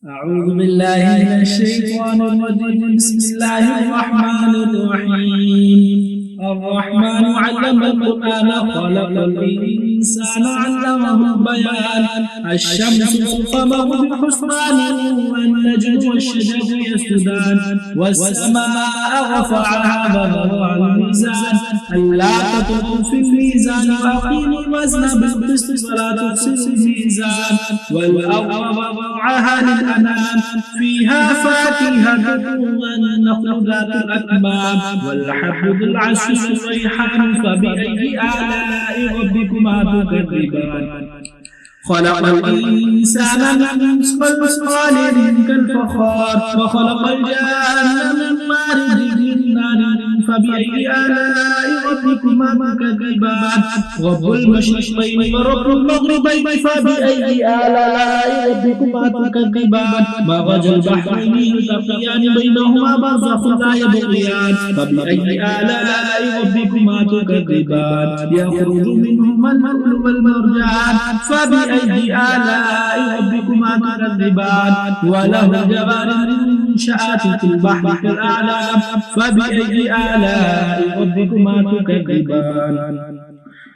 أعوذ بالله من الشيطان الرجيم. بسم الله الرحمن الرحيم. الرحمن علم القرآن خلق الإنسان علمه البيان. الشمس والقمر بحسبان والنجم والشجر يسجدان والسماء رفعها ووضع الميزان ألا تطغوا في الميزان وأقيموا الوزن بالقسط ولا تخسروا الميزان والأرض وضعها للأنام فيها فاكهة والنخل ذات الأكمام والحب ذو العصف والريحان فبأي آلاء ربكما تكذبان. خلق الإنسان من صلصال كالفخار وخلق الجان من مارج من نار فبأي آلاء ربكما تكذبان. رب المشرقين ورب المغربين فبأي آلاء ربكما تكذبان. مرج البحرين يلتقيان بينهما برزخ لا يبغيان فبأي آلاء ربكما تكذبان. يخرج منهما اللؤلؤ والمرجان فبأي آلاء ربكما تكذبان. وله جوار المنشآت في البحر كالأعلام فبأي آلاء ربكما تكذبان.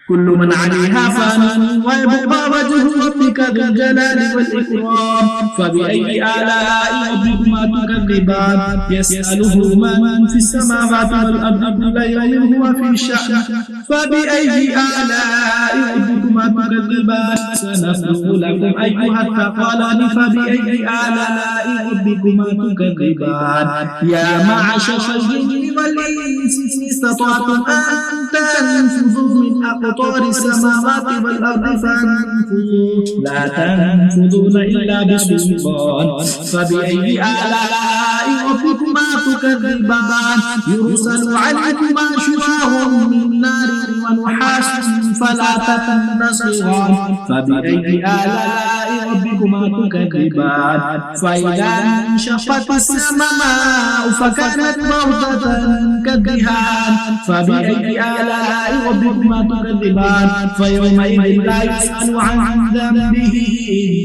كل من عليها فان ويبقى وجه ربك ذو الجلال والإكرام فبأي آلاء ربكما تكذبان. يسأله من في السماوات والأرض كل يوم هو في شأن فبأي آلاء ربكما تكذبان. سنفرغ لكم أيها الثقلان فبأي آلاء ربكما تكذبان. يا معشر الجن والإنس إن استطعتم أن تنفذوا من أقطار السماوات والأرض فانفذوا لا تنفذون إلا بسلطان فبأي آلاء ربكما تكذبان. يرسل عليكما شواظ من نار ونحاس فلا تنتصران فبأي آلاء ربكما تكذبان. فإذا انشقت السماء فكانت موضة كالدهان فبأي آلاء ربكما تكذبان. فيومئذ لا يسأل عن ذنبه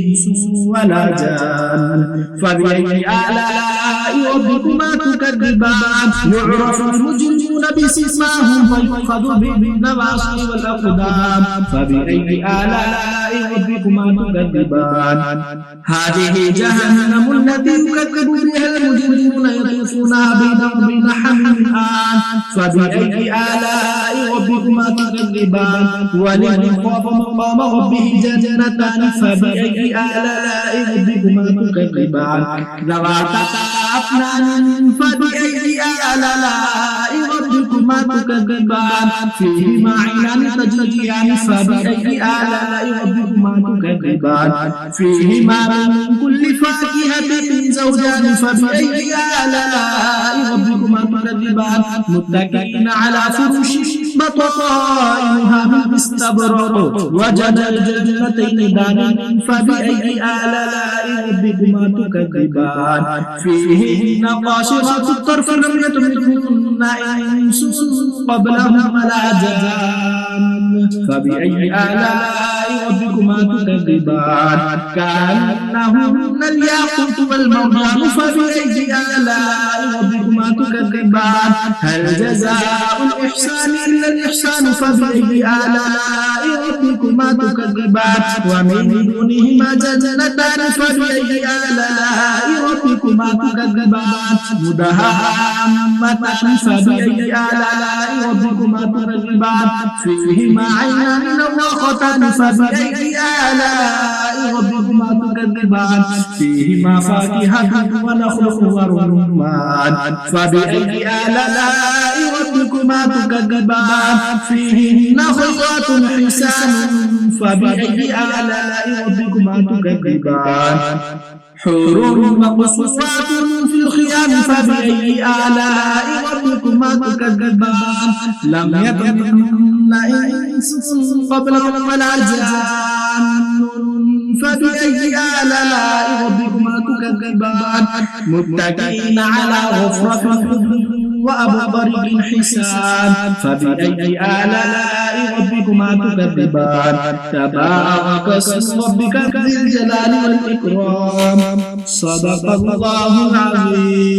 إنس ولا جان فبأي آلاء ربكما تكذبان. يعرف المجرمون بسيماهم فيؤخذ بالنواصي والأقدام فبأي آلاء ربكما تكذبان. هذه جهنم التي يكذب بها المجرمون يطوفون بينهم وبين حميم آن فبأي آلاء ربكما تكذبان. ولمن خاف مقام ربه جنتان فبأي آلاء ربكما تكذبان. ذواتا أفنان فبأي آلاء ربكما تكذبان. فيهما عينان تجريان فبأي آلاء ربكما تكذبان. فيهما من كل فاكهة زوجان فبأي آلاء ربكما تكذبان. متكئين على فرش بطائنها من استبرق وجنى الجنتين دان فبأي آلاء ربكما تكذبان. فيهن قاصرات الطرف لم يطمثهن إنس قبلهم ولا جان فبأي آلاء ربكما تكذبان. كأنهن الياقوت والمرجان فبأي آلاء ربكما تكذبان. هل جزاء الإحسان إلا الإحسان فبأي آلاء ربكما تكذبان. ومن دونهما جنتان فبأي آلاء ربكما تكذبان. مدهامتان فبأي آلاء ربكما تكذبان. فيهما عينان نضاختان فبأي آلاء ربكما تكذبان. فيهما فاكهة ونخل ورمان فبأي آلاء ربكما تكذبان. فيهن خيرات حسان فبأي آلاء ربكما تكذبان. حور مقصورات في الخيام فبأي آلاء ربكما تكذبان. لم يطمثهن إنس قبلهم ولا جان فبأي آلاء ربكما تكذبان. متكئين على غفرة وأبقر حسان فبأي آلاء ربكما تكذبان. تبارك اسم ربك ذي الجلال والإكرام. صدق الله العظيم